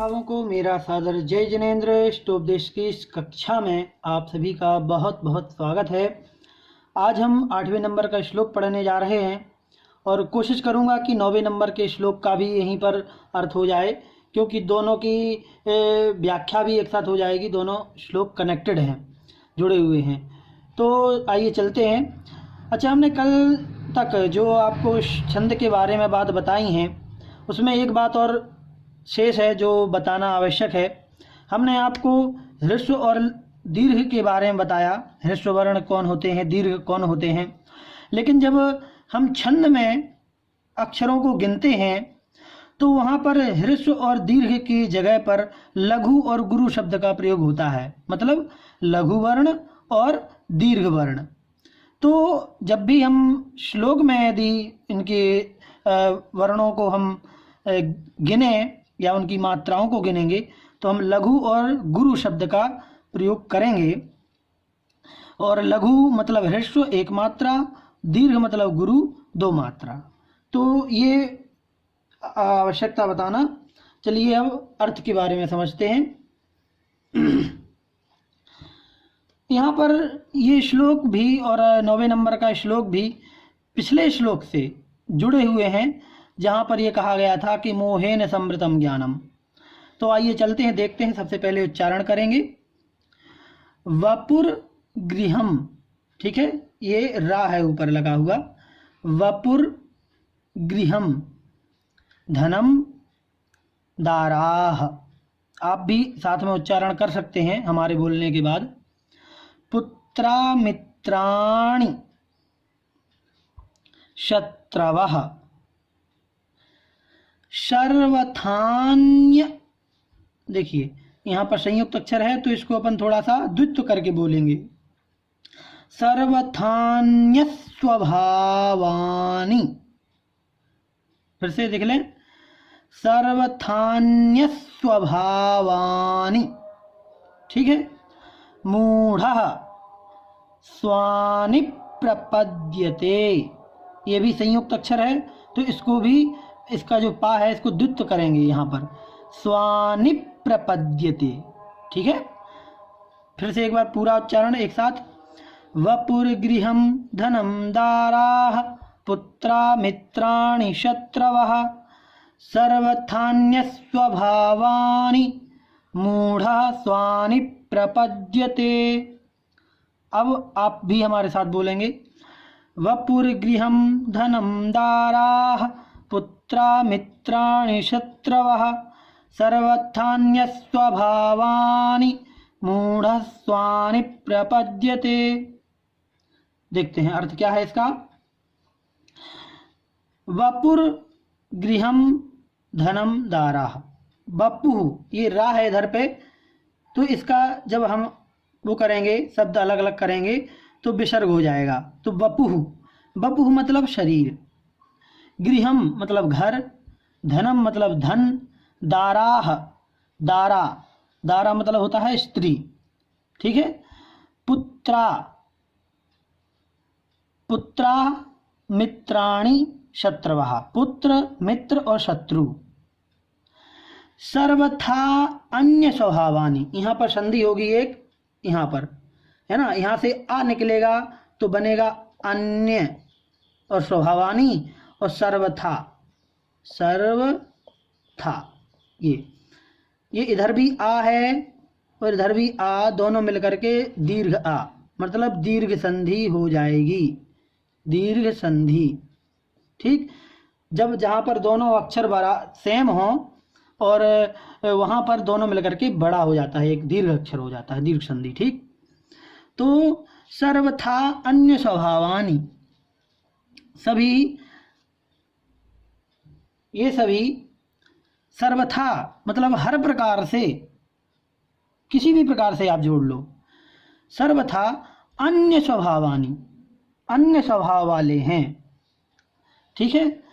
महानुभावों को मेरा सादर जय जिनेंद्र। स्टोपदेश की इस कक्षा में आप सभी का बहुत बहुत स्वागत है। आज हम 8वें नंबर का श्लोक पढ़ने जा रहे हैं और कोशिश करूंगा कि 9वें नंबर के श्लोक का भी यहीं पर अर्थ हो जाए, क्योंकि दोनों की व्याख्या भी एक साथ हो जाएगी। दोनों श्लोक कनेक्टेड हैं, जुड़े हुए हैं। तो आइए चलते हैं। अच्छा, हमने कल तक जो आपको छंद के बारे में बात बताई हैं, उसमें एक बात और शेष है जो बताना आवश्यक है। हमने आपको ह्रस्व और दीर्घ के बारे में बताया, ह्रस्व वर्ण कौन होते हैं, दीर्घ कौन होते हैं। लेकिन जब हम छंद में अक्षरों को गिनते हैं तो वहाँ पर ह्रस्व और दीर्घ की जगह पर लघु और गुरु शब्द का प्रयोग होता है, मतलब लघु वर्ण और दीर्घ वर्ण। तो जब भी हम श्लोक में यदि इनके वर्णों को हम गिने या उनकी मात्राओं को गिनेंगे तो हम लघु और गुरु शब्द का प्रयोग करेंगे। और लघु मतलब ह्रस्व एक मात्रा, दीर्घ मतलब गुरु दो मात्रा। तो ये आवश्यकता बताना। चलिए अब अर्थ के बारे में समझते हैं। यहाँ पर ये श्लोक भी और 9वें नंबर का श्लोक भी पिछले श्लोक से जुड़े हुए हैं, जहाँ पर ये कहा गया था कि मोहेन समृतम ज्ञानम। तो आइए चलते हैं, देखते हैं। सबसे पहले उच्चारण करेंगे वपुर गृहम। ठीक है, ये रा है ऊपर लगा हुआ। वपुर गृहम धनम दाराह। आप भी साथ में उच्चारण कर सकते हैं हमारे बोलने के बाद। पुत्रा मित्राणि शत्रवः सर्वथान्य। देखिए यहाँ पर संयुक्त अक्षर है तो इसको अपन थोड़ा सा द्वित्व करके बोलेंगे। सर्वथान्य स्वभावानि। फिर से देख लें, सर्वथान्य स्वभावानि। ठीक है। मूढ़ः स्वानि प्रपद्यते। ये भी संयुक्त अक्षर है तो इसको भी, इसका जो पा है इसको द्वित्व करेंगे यहाँ पर, स्वानि प्रपद्यते। ठीक है। फिर से एक बार पूरा उच्चारण एक साथ। वपुर गृहम धनम दाराः पुत्रा मित्राणि शत्रवः सर्वथान्य स्वभावानि मूढ़ः स्वानि प्रपद्यते। अब आप भी हमारे साथ बोलेंगे। वपुर गृहम धनम दाराः पुत्रा मित्राणि शत्रवः सर्वथान्य स्वभावानि मूढ़ः स्वानि प्रपद्यते। देखते हैं अर्थ क्या है इसका। वपुर गृहम धनम दाराः। वपु, ये रा है इधर पे, तो इसका जब हम वो करेंगे, शब्द अलग अलग करेंगे तो विसर्ग हो जाएगा। तो वपुः, वपुः मतलब शरीर, गृहम मतलब घर, धनम मतलब धन, दाराः, दारा, दारा मतलब होता है स्त्री। ठीक है। पुत्रा, पुत्रा मित्राणि शत्रवः, पुत्र मित्र और शत्रु। सर्वथा अन्य स्वभावानि, यहाँ पर संधि होगी एक, यहाँ पर है ना, यहाँ से आ निकलेगा तो बनेगा अन्य और स्वभावानि और सर्वथा, सर्वथा। ये इधर भी आ है और इधर भी आ, दोनों मिलकर के दीर्घ आ, मतलब दीर्घ संधि हो जाएगी, दीर्घ संधि। ठीक। जब जहाँ पर दोनों अक्षर बड़ा सेम हो और वहाँ पर दोनों मिलकर के बड़ा हो जाता है, एक दीर्घ अक्षर हो जाता है, दीर्घ संधि। ठीक। तो सर्वथा अन्य स्वभावानि, सभी, ये सभी, सर्वथा मतलब हर प्रकार से, किसी भी प्रकार से आप जोड़ लो। सर्वथा अन्य स्वभावानि, अन्य स्वभाव वाले हैं। ठीक है।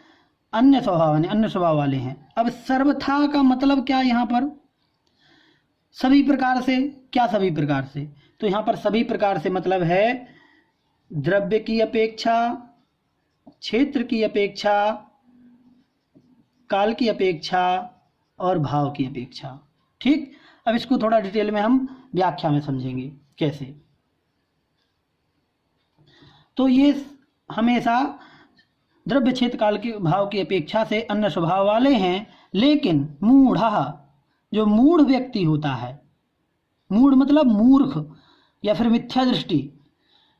अन्य स्वभावानि, अन्य स्वभाव वाले हैं। अब सर्वथा का मतलब क्या यहाँ पर? सभी प्रकार से। क्या सभी प्रकार से? तो यहाँ पर सभी प्रकार से मतलब है द्रव्य की अपेक्षा, क्षेत्र की अपेक्षा, काल की अपेक्षा और भाव की अपेक्षा। ठीक, अब इसको थोड़ा डिटेल में हम व्याख्या में समझेंगे कैसे। तो ये हमेशा द्रव्य क्षेत्र काल के भाव की अपेक्षा से अन्य स्वभाव वाले हैं, लेकिन मूढ़ः, जो मूढ़ व्यक्ति होता है, मूढ़ मतलब मूर्ख या फिर मिथ्या दृष्टि,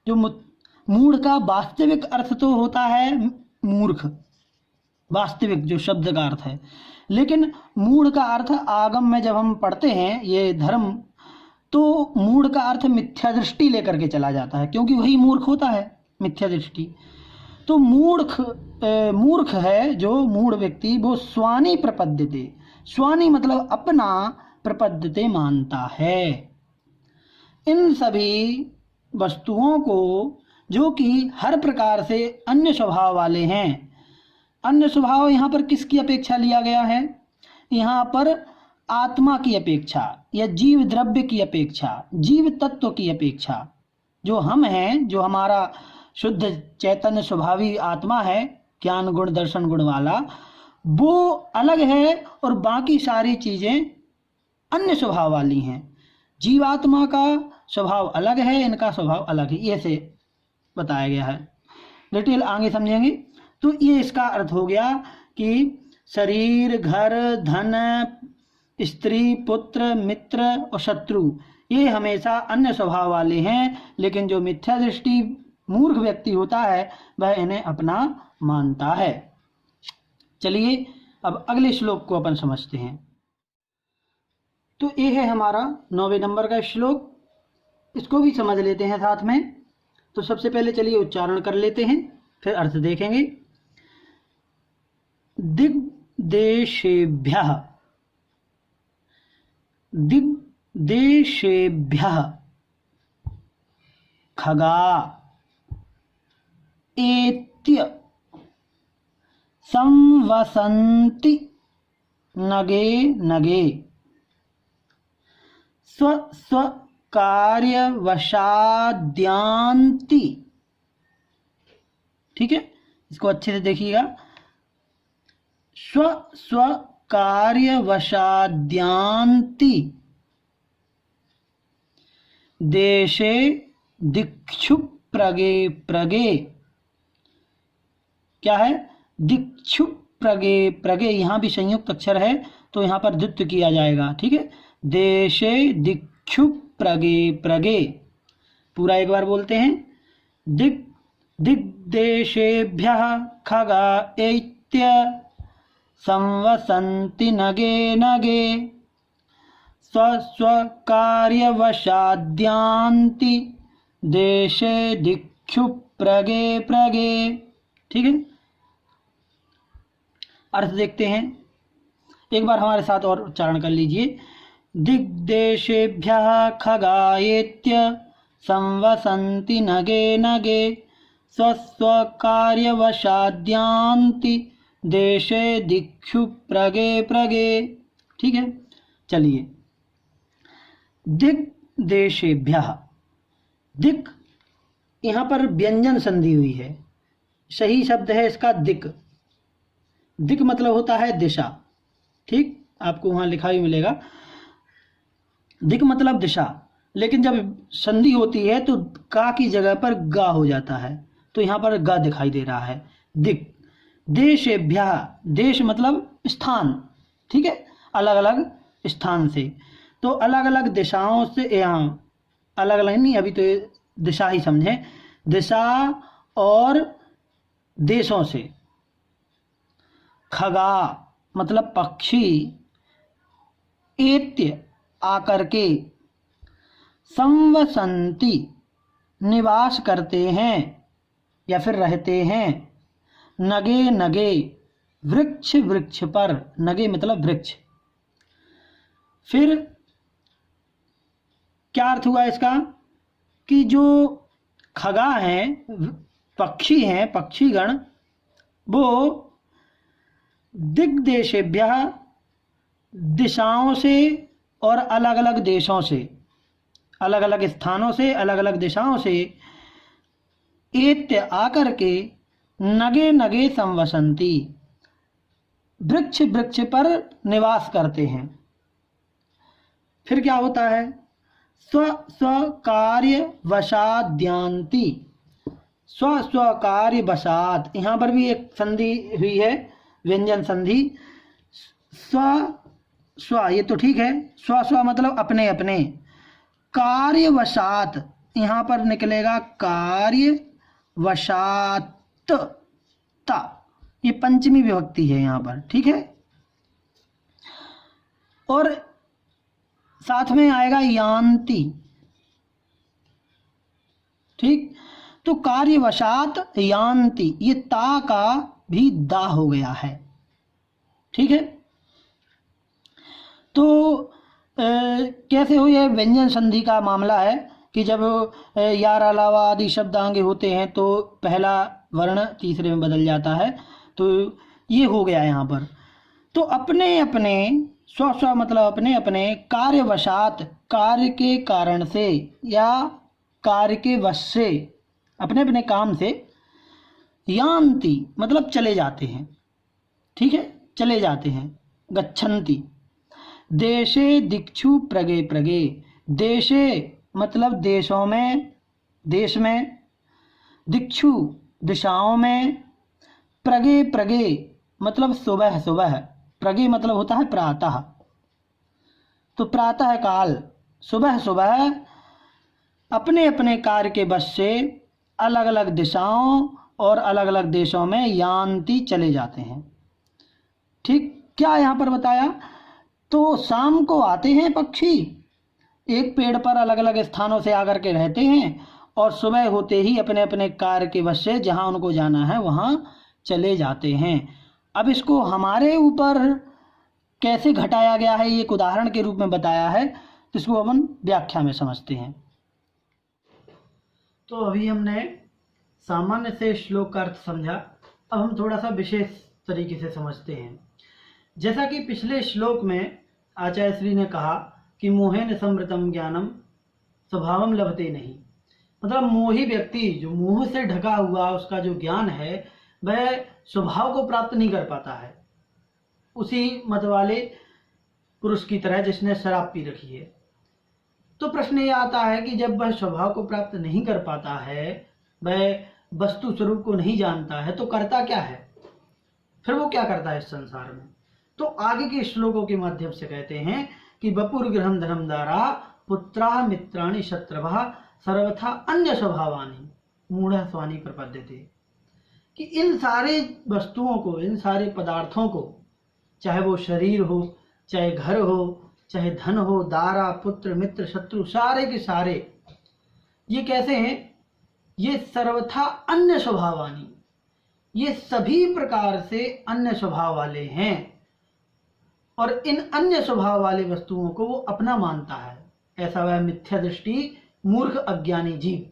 जो मूढ़ का वास्तविक अर्थ तो होता है मूर्ख, वास्तविक जो शब्द का अर्थ है, लेकिन मूढ़ का अर्थ आगम में जब हम पढ़ते हैं ये धर्म, तो मूढ़ का अर्थ मिथ्या दृष्टि लेकर के चला जाता है, क्योंकि वही मूर्ख होता है, मिथ्या दृष्टि। तो मूर्ख है जो मूढ़ व्यक्ति, वो स्वानि प्रपद्यते, स्वानि मतलब अपना, प्रपद्यते मानता है इन सभी वस्तुओं को जो कि हर प्रकार से अन्य स्वभाव वाले हैं। अन्य स्वभाव यहाँ पर किसकी अपेक्षा लिया गया है? यहाँ पर आत्मा की अपेक्षा या जीव द्रव्य की अपेक्षा, जीव तत्व की अपेक्षा। जो हम हैं, जो हमारा शुद्ध चैतन्य स्वभावी आत्मा है, ज्ञान गुण दर्शन गुण वाला, वो अलग है और बाकी सारी चीज़ें अन्य स्वभाव वाली हैं। जीवात्मा का स्वभाव अलग है, इनका स्वभाव अलग है, ये से बताया गया है। डिटेल आगे समझेंगे। तो ये इसका अर्थ हो गया कि शरीर, घर, धन, स्त्री, पुत्र, मित्र और शत्रु, ये हमेशा अन्य स्वभाव वाले हैं, लेकिन जो मिथ्या दृष्टि मूर्ख व्यक्ति होता है वह इन्हें अपना मानता है। चलिए अब अगले श्लोक को अपन समझते हैं। तो ये है हमारा 9वें नंबर का श्लोक, इसको भी समझ लेते हैं साथ में। तो सबसे पहले चलिए उच्चारण कर लेते हैं, फिर अर्थ देखेंगे। दिग्देशेभ्यः, दिग्देशेभ्यः खगा एत्य संवसन्ति नगे नगे स्व स्व कार्यवशाद्यांति। ठीक है, इसको अच्छे से देखिएगा। स्व स्व कार्यवशाद्यांति देशे दिक्षु प्रगे प्रगे। क्या है? दिक्षु प्रगे प्रगे, यहां भी संयुक्त अक्षर है तो यहां पर द्वित्व किया जाएगा। ठीक है, देशे दिक्षु प्रगे प्रगे। पूरा एक बार बोलते हैं। दिग्देशेभ्यः खगा एत्य संवसन्ति नगे नगे स्व स्व कार्यवशाद्यांति देशे दिक्षु प्रगे प्रगे। ठीक है, अर्थ देखते हैं, एक बार हमारे साथ और उच्चारण कर लीजिए। दिग्देशेभ्यः खगायेत्य संवसन्ति नगे नगे स्व स्व कार्यवशाद्यांति देशे दिक्षु प्रगे प्रगे। ठीक है, चलिए। दिग्देशेभ्यः, दिक् यहाँ पर व्यंजन संधि हुई है, सही शब्द है इसका दिक्। दिक् मतलब होता है दिशा। ठीक, आपको वहां लिखा भी मिलेगा, दिक् मतलब दिशा। लेकिन जब संधि होती है तो का की जगह पर गा हो जाता है, तो यहाँ पर गा दिखाई दे रहा है। दिक् देशेभ्यः, देश मतलब स्थान। ठीक है, अलग अलग स्थान से, तो अलग अलग दिशाओं से, यहाँ अलग अलग नहीं, अभी तो दिशा ही समझे, दिशा और देशों से। खगा मतलब पक्षी, एत्य आकर के, संवसन्ति निवास करते हैं या फिर रहते हैं, नगे नगे वृक्ष वृक्ष पर, नगे मतलब वृक्ष। फिर क्या अर्थ हुआ इसका कि जो खगा हैं, पक्षी हैं, पक्षीगण, वो दिग्देशेभ्यः दिशाओं से और अलग अलग देशों से, अलग अलग स्थानों से, अलग अलग दिशाओं से, एत्य आकर के, नगे नगे संवसन्ति वृक्ष वृक्ष पर निवास करते हैं। फिर क्या होता है, स्व स्व कार्य वशाद्यांति, स्व स्व कार्य वशात, यहाँ पर भी एक संधि हुई है, व्यंजन संधि। स्व स्व ये तो ठीक है, स्व स्व मतलब अपने अपने, कार्यवशात यहाँ पर निकलेगा कार्यवशात ता, ये पंचमी विभक्ति है यहाँ पर, ठीक है। और साथ में आएगा यान्ति, ठीक। तो कार्यवशात यान्ति, ये ता का भी दा हो गया है, ठीक है। तो कैसे हो, ये व्यंजन संधि का मामला है कि जब यार अलावा आदि शब्द आगे होते हैं तो पहला वर्ण तीसरे में बदल जाता है, तो ये हो गया यहाँ पर। तो अपने अपने, स्व स्व मतलब अपने अपने, कार्यवशात कार्य के कारण से या कार्य के वश से, अपने अपने काम से, यान्ति मतलब चले जाते हैं, ठीक है, चले जाते हैं, गच्छन्ति। देशे दिक्षु प्रगे प्रगे, देशे मतलब देशों में, देश में, दिक्षु दिशाओं में, प्रगे प्रगे मतलब सुबह सुबह, प्रगे मतलब होता है प्रातः, तो प्रातः काल, सुबह सुबह अपने अपने कार्य के वश से अलग अलग दिशाओं और अलग अलग देशों में यान्ति चले जाते हैं, ठीक। क्या यहाँ पर बताया, तो शाम को आते हैं पक्षी, एक पेड़ पर अलग अलग स्थानों से आकर के रहते हैं और सुबह होते ही अपने अपने कार्य के वश से जहाँ उनको जाना है वहाँ चले जाते हैं। अब इसको हमारे ऊपर कैसे घटाया गया है, ये एक उदाहरण के रूप में बताया है, तो इसको अपन व्याख्या में समझते हैं। तो अभी हमने सामान्य से श्लोक का अर्थ समझा, अब हम थोड़ा सा विशेष तरीके से समझते हैं। जैसा कि पिछले श्लोक में आचार्य श्री ने कहा कि मोहेन समृतम ज्ञानम स्वभावम लभते नहीं, मतलब मोही व्यक्ति, जो मोह से ढका हुआ उसका जो ज्ञान है वह स्वभाव को प्राप्त नहीं कर पाता है, उसी मत वाले पुरुष की तरह जिसने शराब पी रखी है। तो प्रश्न ये आता है कि जब वह स्वभाव को प्राप्त नहीं कर पाता है, वह वस्तु स्वरूप को नहीं जानता है, तो करता क्या है, फिर वो क्या करता है इस संसार में। तो आगे के श्लोकों के माध्यम से कहते हैं कि वपुर गृहम धनम दारा पुत्रा मित्राणि शत्रभा सर्वथा अन्य स्वभावानी मूढ़ स्वानी प्रपद्यते, कि इन सारे वस्तुओं को, इन सारे पदार्थों को, चाहे वो शरीर हो, चाहे घर हो, चाहे धन हो, दारा, पुत्र, मित्र, शत्रु, सारे के सारे ये कैसे हैं, ये सर्वथा अन्य स्वभावानी, ये सभी प्रकार से अन्य स्वभाव वाले हैं और इन अन्य स्वभाव वाले वस्तुओं को वो अपना मानता है, ऐसा वह मिथ्या दृष्टि मूर्ख अज्ञानी जीव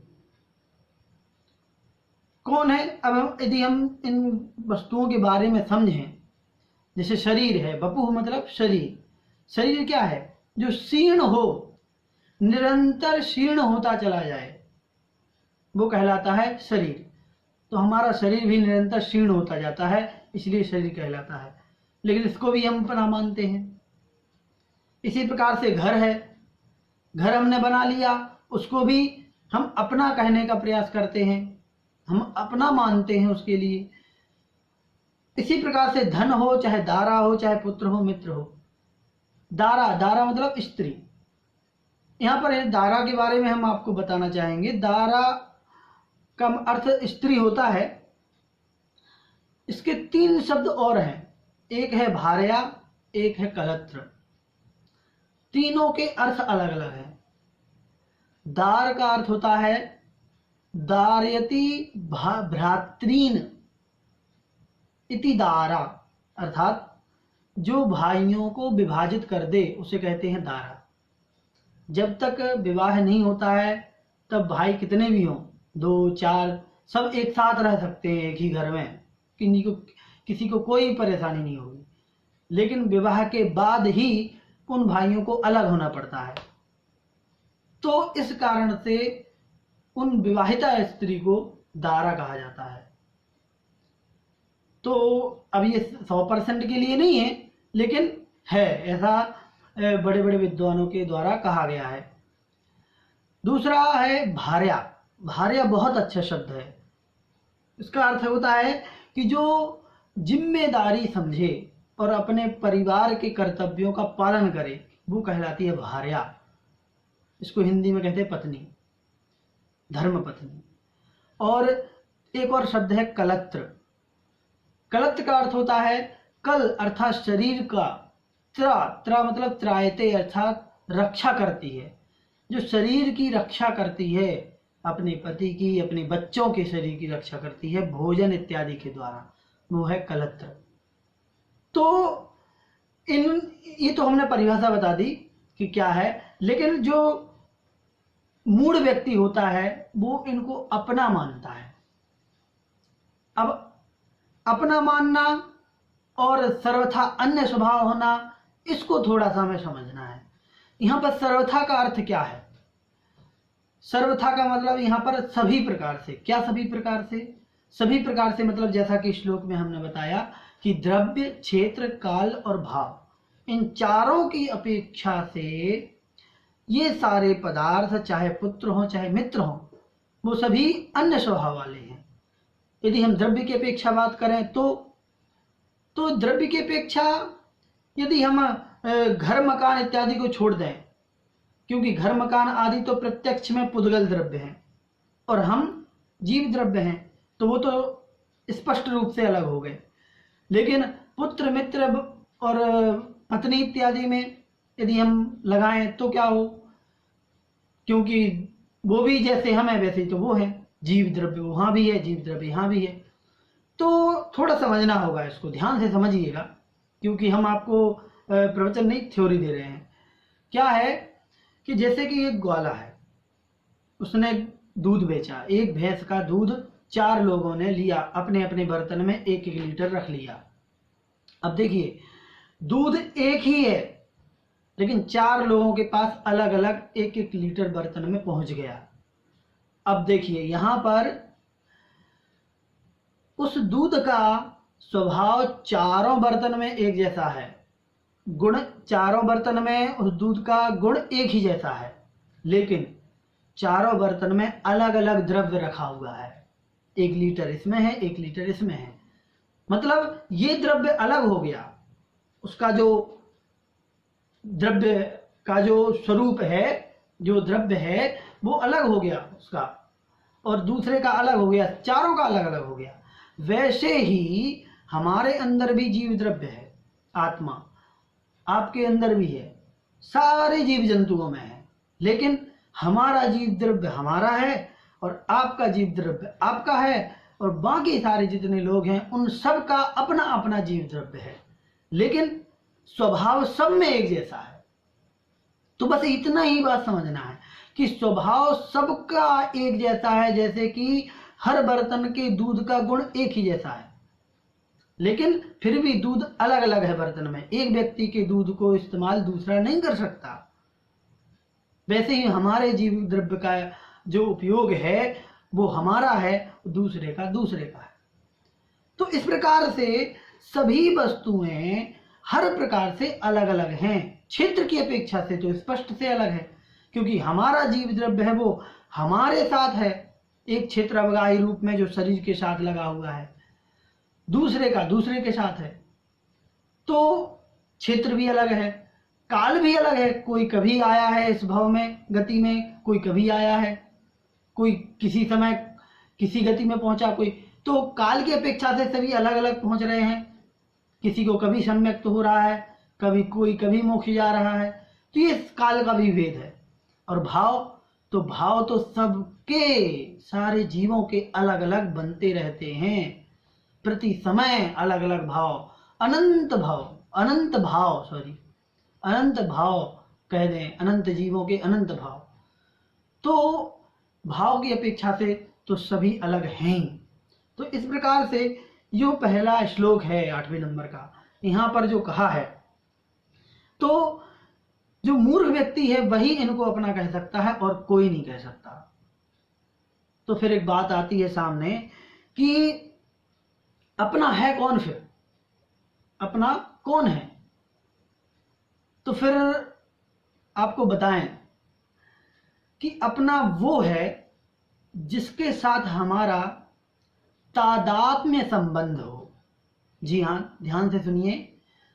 कौन है। अब यदि हम इन वस्तुओं के बारे में समझें, जैसे शरीर है, वपुः मतलब शरीर, शरीर क्या है, जो क्षीण हो, निरंतर क्षीण होता चला जाए, वो कहलाता है शरीर। तो हमारा शरीर भी निरंतर क्षीण होता जाता है, इसलिए शरीर कहलाता है, लेकिन इसको भी हम अपना मानते हैं। इसी प्रकार से घर है, घर हमने बना लिया, उसको भी हम अपना कहने का प्रयास करते हैं, हम अपना मानते हैं उसके लिए। इसी प्रकार से धन हो, चाहे दारा हो, चाहे पुत्र हो, मित्र हो। दारा, दारा मतलब स्त्री। यहां पर दारा के बारे में हम आपको बताना चाहेंगे। दारा का अर्थ स्त्री होता है। इसके 3 शब्द और हैं, एक है भार्या, एक है कलत्र। तीनों के अर्थ अलग अलग हैं। दार का अर्थ होता है दारयति भ्रातृन इति दारा, अर्थात जो भाइयों को विभाजित कर दे उसे कहते हैं दारा। जब तक विवाह नहीं होता है तब भाई कितने भी हों, 2, 4 सब एक साथ रह सकते हैं एक ही घर में, किसी को कोई परेशानी नहीं होगी। लेकिन विवाह के बाद ही उन भाइयों को अलग होना पड़ता है। तो इस कारण से उन विवाहिता स्त्री को दारा कहा जाता है। तो अब ये 100% के लिए नहीं है, लेकिन है ऐसा। बड़े बड़े विद्वानों के द्वारा कहा गया है। दूसरा है भार्या। भार्या बहुत अच्छा शब्द है। इसका अर्थ होता है कि जो जिम्मेदारी समझे और अपने परिवार के कर्तव्यों का पालन करे, वो कहलाती है भार्या। इसको हिंदी में कहते हैं पत्नी, धर्म पत्नी। और एक और शब्द है कलत्र। कलत्र का अर्थ होता है कल अर्थात शरीर का, त्रा मतलब त्रायते अर्थात रक्षा करती है, जो शरीर की रक्षा करती है, अपने पति की, अपने बच्चों के शरीर की रक्षा करती है भोजन इत्यादि के द्वारा, वो है कलत्र। तो ये तो हमने परिभाषा बता दी कि क्या है, लेकिन जो मूढ़ व्यक्ति होता है वो इनको अपना मानता है। अब अपना मानना और सर्वथा अन्य स्वभाव होना, इसको थोड़ा सा हमें समझना है। यहाँ पर सर्वथा का अर्थ क्या है? सर्वथा का मतलब यहाँ पर सभी प्रकार से। क्या सभी प्रकार से? सभी प्रकार से मतलब जैसा कि श्लोक में हमने बताया कि द्रव्य, क्षेत्र, काल और भाव, इन चारों की अपेक्षा से ये सारे पदार्थ, चाहे पुत्र हो चाहे मित्र हो, वो सभी अन्य स्वभाव वाले हैं। यदि हम द्रव्य की अपेक्षा बात करें तो द्रव्य की अपेक्षा यदि हम घर मकान इत्यादि को छोड़ दें, क्योंकि घर मकान आदि तो प्रत्यक्ष में पुद्गल द्रव्य हैं और हम जीव द्रव्य हैं, तो वो तो स्पष्ट रूप से अलग हो गए। लेकिन पुत्र, मित्र और पत्नी इत्यादि में यदि हम लगाएं तो क्या हो, क्योंकि वो भी जैसे हम हैं वैसे ही तो वो है, जीव द्रव्य वहां भी है, जीव द्रव्य यहाँ भी है। तो थोड़ा समझना होगा, इसको ध्यान से समझिएगा, क्योंकि हम आपको प्रवचन नहीं थ्योरी दे रहे हैं। क्या है कि जैसे कि एक ग्वाला है, उसने दूध बेचा, एक भैंस का दूध 4 लोगों ने लिया, अपने अपने बर्तन में 1-1 लीटर रख लिया। अब देखिए, दूध एक ही है लेकिन 4 लोगों के पास अलग अलग 1-1 लीटर बर्तन में पहुंच गया। अब देखिए यहां पर उस दूध का स्वभाव चारों बर्तन में एक जैसा है, गुण चारों बर्तन में उस दूध का गुण एक ही जैसा है, लेकिन चारों बर्तन में अलग अलग द्रव्य रखा हुआ है। 1 लीटर इसमें है, 1 लीटर इसमें है, मतलब ये द्रव्य अलग हो गया, उसका जो द्रव्य का जो स्वरूप है, जो द्रव्य है वो अलग हो गया उसका, और दूसरे का अलग हो गया, चारों का अलग अलग हो गया। वैसे ही हमारे अंदर भी जीव द्रव्य है, आत्मा आपके अंदर भी है, सारे जीव जंतुओं में है, लेकिन हमारा जीव द्रव्य हमारा है और आपका जीव द्रव्य आपका है, और बाकी सारे जितने लोग हैं उन सब का अपना अपना जीव द्रव्य है, लेकिन स्वभाव सब में एक जैसा है। तो बस इतना ही बात समझना है कि स्वभाव सबका एक जैसा है, जैसे कि हर बर्तन के दूध का गुण एक ही जैसा है, लेकिन फिर भी दूध अलग अलग है बर्तन में। एक व्यक्ति के दूध को इस्तेमाल दूसरा नहीं कर सकता। वैसे ही हमारे जीव द्रव्य का जो उपयोग है वो हमारा है, दूसरे का दूसरे का है। तो इस प्रकार से सभी वस्तुएं हर प्रकार से अलग अलग हैं। क्षेत्र की अपेक्षा से तो स्पष्ट से अलग है, क्योंकि हमारा जीव द्रव्य है वो हमारे साथ है, एक क्षेत्र अवगाही रूप में जो शरीर के साथ लगा हुआ है, दूसरे का दूसरे के साथ है। तो क्षेत्र भी अलग है, काल भी अलग है, कोई कभी आया है इस भव में गति में, कोई कभी आया है, कोई किसी समय किसी गति में पहुंचा, कोई तो काल की अपेक्षा से सभी अलग अलग पहुंच रहे हैं। किसी को कभी सम्यक्त हो रहा है, कभी कोई कभी मोक्ष जा रहा है, तो ये काल का भी भेद है। और भाव तो सबके सारे जीवों के अलग अलग बनते रहते हैं, प्रति समय अलग अलग भाव, अनंत भाव कह दें, अनंत जीवों के अनंत भाव। तो भाव की अपेक्षा से तो सभी अलग हैं। तो इस प्रकार से जो पहला श्लोक है 8वें नंबर का, यहाँ पर जो कहा है, तो जो मूर्ख व्यक्ति है वही इनको अपना कह सकता है और कोई नहीं कह सकता। तो फिर एक बात आती है सामने कि अपना है कौन, फिर अपना कौन है? तो फिर आपको बताएं कि अपना वो है जिसके साथ हमारा तादात्म्य संबंध हो। जी हाँ, ध्यान से सुनिए।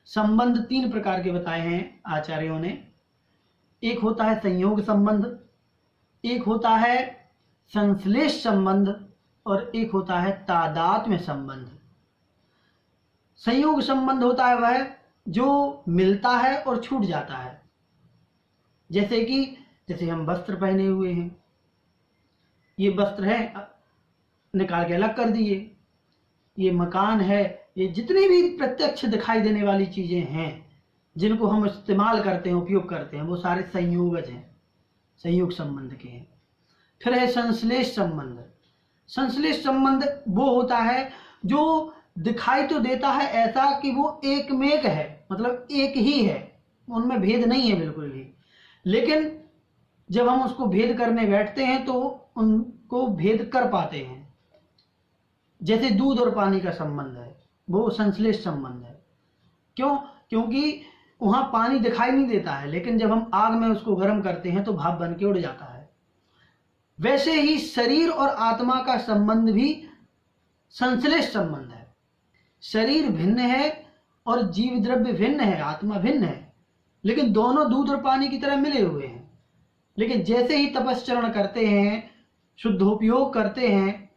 संबंध 3 प्रकार के बताए हैं आचार्यों ने। एक होता है संयोग संबंध, एक होता है संश्लेष संबंध और एक होता है तादात्म्य संबंध। संयोग संबंध होता है वह जो मिलता है और छूट जाता है। जैसे हम वस्त्र पहने हुए हैं, ये वस्त्र है, निकाल के अलग कर दिए। ये मकान है, ये जितनी भी प्रत्यक्ष दिखाई देने वाली चीजें हैं जिनको हम इस्तेमाल करते हैं, उपयोग करते हैं, वो सारे संयोगज हैं, संयोग संबंध के हैं। फिर है संश्लेष संबंध। संश्लेष संबंध वो होता है जो दिखाई तो देता है ऐसा कि वो एक में एक है, मतलब एक ही है, उनमें भेद नहीं है बिल्कुल भी, लेकिन जब हम उसको भेद करने बैठते हैं तो उनको भेद कर पाते हैं। जैसे दूध और पानी का संबंध है, वो संश्लेष संबंध है। क्यों? क्योंकि वहां पानी दिखाई नहीं देता है, लेकिन जब हम आग में उसको गर्म करते हैं तो भाप बन के उड़ जाता है। वैसे ही शरीर और आत्मा का संबंध भी संश्लेष संबंध है। शरीर भिन्न है और जीव द्रव्य भिन्न है, आत्मा भिन्न है, लेकिन दोनों दूध और पानी की तरह मिले हुए हैं। लेकिन जैसे ही तपश्चरण करते हैं, शुद्धोपयोग करते हैं,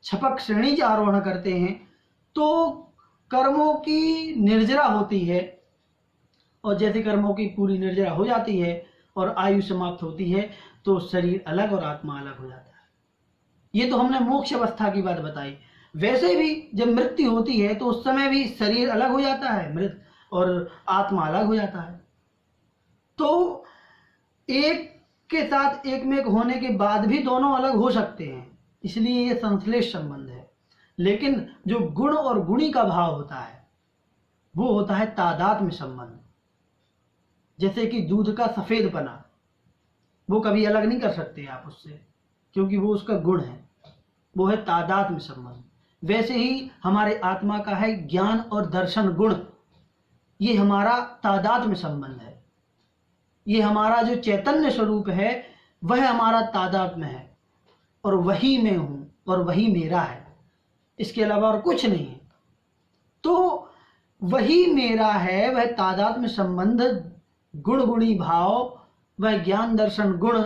छपक श्रेणी आरोहण करते हैं, तो कर्मों की निर्जरा होती है, और जैसे कर्मों की पूरी निर्जरा हो जाती है और आयु समाप्त होती है तो शरीर अलग और आत्मा अलग हो जाता है। ये तो हमने मोक्ष अवस्था की बात बताई। वैसे भी जब मृत्यु होती है तो उस समय भी शरीर अलग हो जाता है, मृत और आत्मा अलग हो जाता है। तो एक के साथ एक में एक होने के बाद भी दोनों अलग हो सकते हैं, इसलिए ये संश्लेष संबंध है। लेकिन जो गुण और गुणी का भाव होता है वो होता है तादात्म्य संबंध। जैसे कि दूध का सफेदपना, वो कभी अलग नहीं कर सकते आप उससे, क्योंकि वो उसका गुण है, वो है तादात्म्य संबंध। वैसे ही हमारे आत्मा का है ज्ञान और दर्शन गुण, ये हमारा तादात्म्य संबंध है। ये हमारा जो चैतन्य स्वरूप है वह हमारा तादात्म्य है, और वही मैं हूं और वही मेरा है, इसके अलावा और कुछ नहीं है। तो वही मेरा है, वह तादात्म्य संबंध, गुण गुणी भाव, वह ज्ञान दर्शन गुण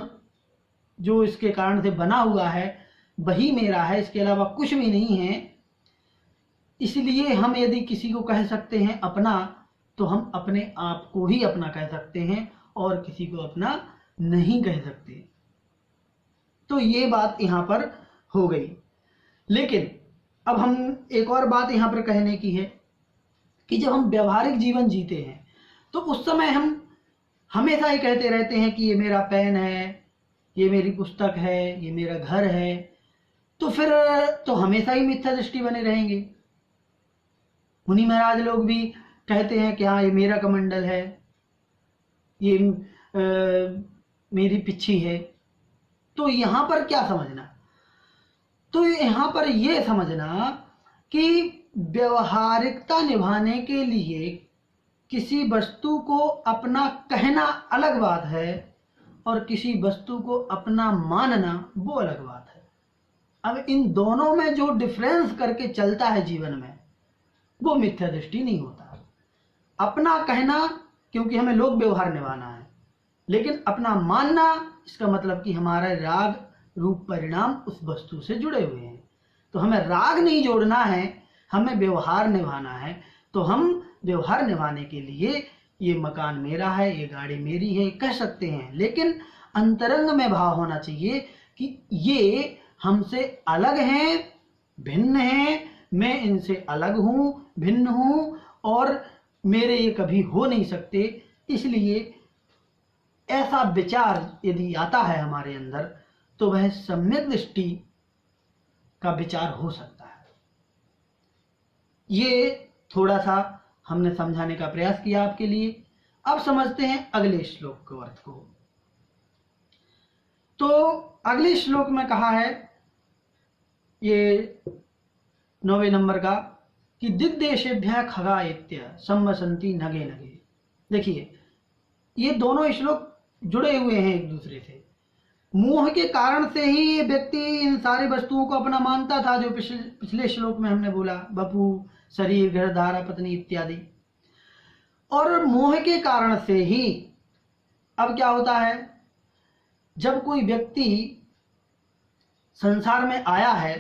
जो इसके कारण से बना हुआ है वही मेरा है, इसके अलावा कुछ भी नहीं है। इसलिए हम यदि किसी को कह सकते हैं अपना, तो हम अपने आप को ही अपना कह सकते हैं और किसी को अपना नहीं कह सकते। तो ये बात यहां पर हो गई। लेकिन अब हम एक और बात यहां पर कहने की है कि जब हम व्यवहारिक जीवन जीते हैं तो उस समय हम हमेशा ही कहते रहते हैं कि ये मेरा पेन है, ये मेरी पुस्तक है, ये मेरा घर है, तो फिर तो हमेशा ही मिथ्या दृष्टि बने रहेंगे। मुनि महाराज लोग भी कहते हैं कि हाँ ये मेरा कमंडल है, ये मेरी पिच्छी है। तो यहां पर क्या समझना? तो यहां पर यह समझना कि व्यवहारिकता निभाने के लिए किसी वस्तु को अपना कहना अलग बात है और किसी वस्तु को अपना मानना वो अलग बात है। अब इन दोनों में जो डिफरेंस करके चलता है जीवन में, वो मिथ्या दृष्टि नहीं होता। अपना कहना क्योंकि हमें लोक व्यवहार निभाना है, लेकिन अपना मानना इसका मतलब कि हमारा राग रूप परिणाम उस वस्तु से जुड़े हुए हैं। तो हमें राग नहीं जोड़ना है, हमें व्यवहार निभाना है। तो हम व्यवहार निभाने के लिए ये मकान मेरा है, ये गाड़ी मेरी है कह सकते हैं, लेकिन अंतरंग में भाव होना चाहिए कि ये हमसे अलग हैं, भिन्न हैं, मैं इनसे अलग हूं, भिन्न हूं और मेरे ये कभी हो नहीं सकते। इसलिए ऐसा विचार यदि आता है हमारे अंदर तो वह सम्यक दृष्टि का विचार हो सकता है। ये थोड़ा सा हमने समझाने का प्रयास किया आपके लिए। अब समझते हैं अगले श्लोक के अर्थ को। तो अगले श्लोक में कहा है, ये 9वें नंबर का, कि दिग्देशेभ्यः खगा इत्य संवसन्ति नगे नगे। देखिए ये दोनों श्लोक जुड़े हुए हैं एक दूसरे से। मोह के कारण से ही ये व्यक्ति इन सारी वस्तुओं को अपना मानता था, जो पिछले श्लोक में हमने बोला, बपू, शरीर, घर, धारा, पत्नी इत्यादि। और मोह के कारण से ही अब क्या होता है, जब कोई व्यक्ति संसार में आया है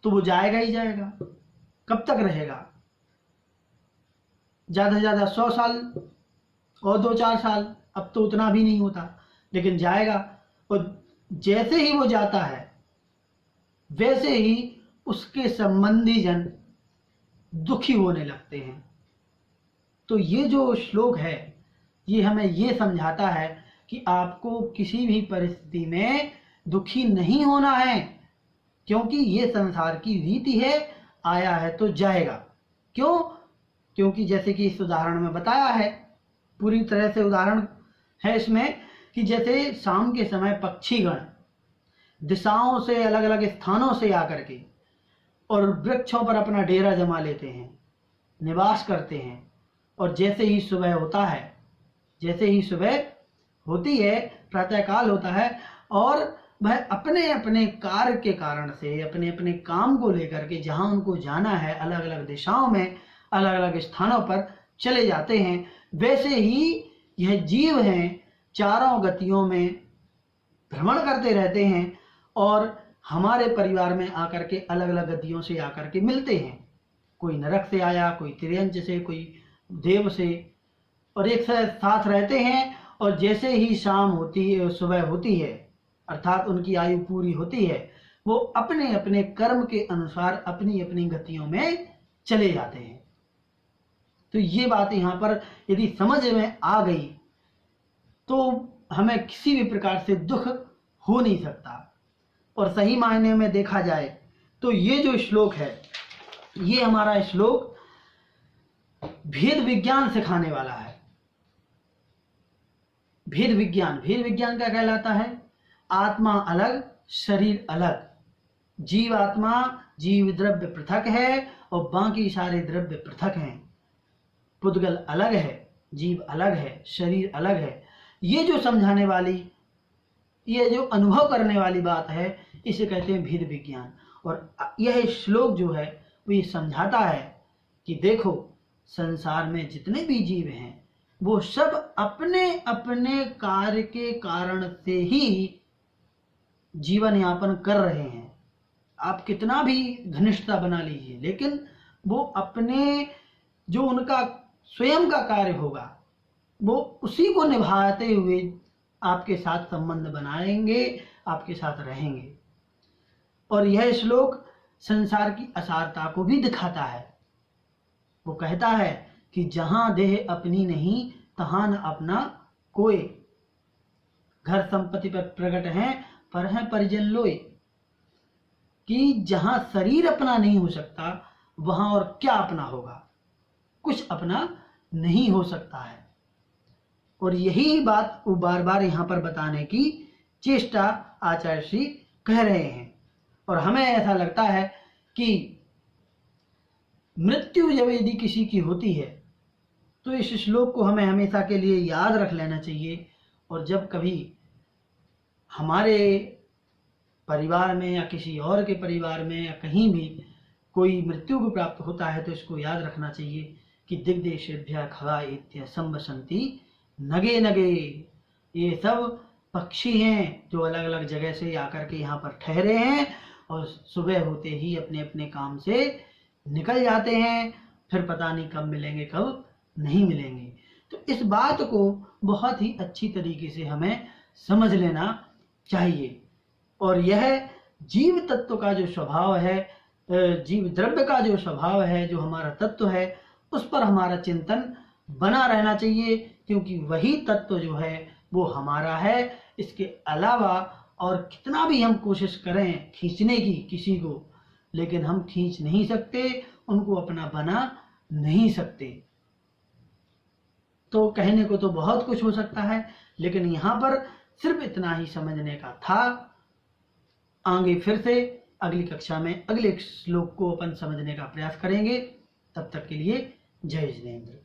तो वो जाएगा ही जाएगा। कब तक रहेगा? ज्यादा से ज्यादा 100 साल और 2-4 साल, अब तो उतना भी नहीं होता, लेकिन जाएगा। और जैसे ही वो जाता है वैसे ही उसके संबंधी जन दुखी होने लगते हैं। तो ये जो श्लोक है ये हमें ये समझाता है कि आपको किसी भी परिस्थिति में दुखी नहीं होना है, क्योंकि ये संसार की रीति है, आया है तो जाएगा। क्यों? क्योंकि जैसे कि इस उदाहरण में बताया है, पूरी तरह से उदाहरण है इसमें, कि जैसे शाम के समय पक्षीगण दिशाओं से, अलग अलग स्थानों से आकर के और वृक्षों पर अपना डेरा जमा लेते हैं, निवास करते हैं, और जैसे ही सुबह होता है, जैसे ही सुबह होती है, प्रातःकाल होता है, और वह अपने अपने कार्य के कारण से, अपने अपने काम को लेकर के जहां उनको जाना है, अलग अलग दिशाओं में, अलग अलग स्थानों पर चले जाते हैं। वैसे ही यह जीव हैं, चारों गतियों में भ्रमण करते रहते हैं और हमारे परिवार में आकर के अलग अलग गतियों से आकर के मिलते हैं। कोई नरक से आया, कोई त्रियंच से, कोई देव से, और एक साथ रहते हैं। और जैसे ही शाम होती है, सुबह होती है, अर्थात उनकी आयु पूरी होती है, वो अपने अपने कर्म के अनुसार अपनी अपनी गतियों में चले जाते हैं। तो ये बात यहाँ पर यदि समझ में आ गई तो हमें किसी भी प्रकार से दुख हो नहीं सकता। और सही मायने में देखा जाए तो ये जो श्लोक है, ये हमारा श्लोक भेद विज्ञान सिखाने वाला है। भेद विज्ञान क्या कहलाता है? आत्मा अलग, शरीर अलग, जीव आत्मा, जीव द्रव्य पृथक है और बाकी सारे द्रव्य पृथक हैं। पुद्गल अलग है, जीव अलग है, शरीर अलग है। ये जो समझाने वाली, ये जो अनुभव करने वाली बात है, इसे कहते हैं भेद विज्ञान। और यह श्लोक जो है वो ये समझाता है कि देखो, संसार में जितने भी जीव हैं वो सब अपने अपने कार्य के कारण से ही जीवन यापन कर रहे हैं। आप कितना भी घनिष्ठता बना लीजिए, लेकिन वो अपने, जो उनका स्वयं का कार्य होगा, वो उसी को निभाते हुए आपके साथ संबंध बनाएंगे, आपके साथ रहेंगे। और यह श्लोक संसार की असारता को भी दिखाता है। वो कहता है कि जहां देह अपनी नहीं, तहां न अपना कोई। घर संपत्ति पर प्रकट हैं, पर है परिजन लोय। कि जहां शरीर अपना नहीं हो सकता, वहां और क्या अपना होगा? कुछ अपना नहीं हो सकता है। और यही बात वो बार बार यहाँ पर बताने की चेष्टा आचार्य श्री कह रहे हैं। और हमें ऐसा लगता है कि मृत्यु जब यदि किसी की होती है तो इस श्लोक को हमें हमेशा के लिए याद रख लेना चाहिए। और जब कभी हमारे परिवार में या किसी और के परिवार में या कहीं भी कोई मृत्यु को प्राप्त होता है तो इसको याद रखना चाहिए कि दिग्देशेभ्यः खगा इत्य संवसन्ति नगे नगे। ये सब पक्षी हैं जो अलग अलग जगह से आकर के यहाँ पर ठहरे हैं और सुबह होते ही अपने अपने काम से निकल जाते हैं। फिर पता नहीं कब मिलेंगे, कब नहीं मिलेंगे। तो इस बात को बहुत ही अच्छी तरीके से हमें समझ लेना चाहिए। और यह जीव तत्व का जो स्वभाव है, जीव द्रव्य का जो स्वभाव है, जो हमारा तत्व है, उस पर हमारा चिंतन बना रहना चाहिए, क्योंकि वही तत्व जो है वो हमारा है। इसके अलावा और कितना भी हम कोशिश करें खींचने की किसी को, लेकिन हम खींच नहीं सकते, उनको अपना बना नहीं सकते। तो कहने को तो बहुत कुछ हो सकता है, लेकिन यहाँ पर सिर्फ इतना ही समझने का था। आगे फिर से अगली कक्षा में अगले श्लोक को अपन समझने का प्रयास करेंगे। तब तक के लिए जय जिनेंद्र।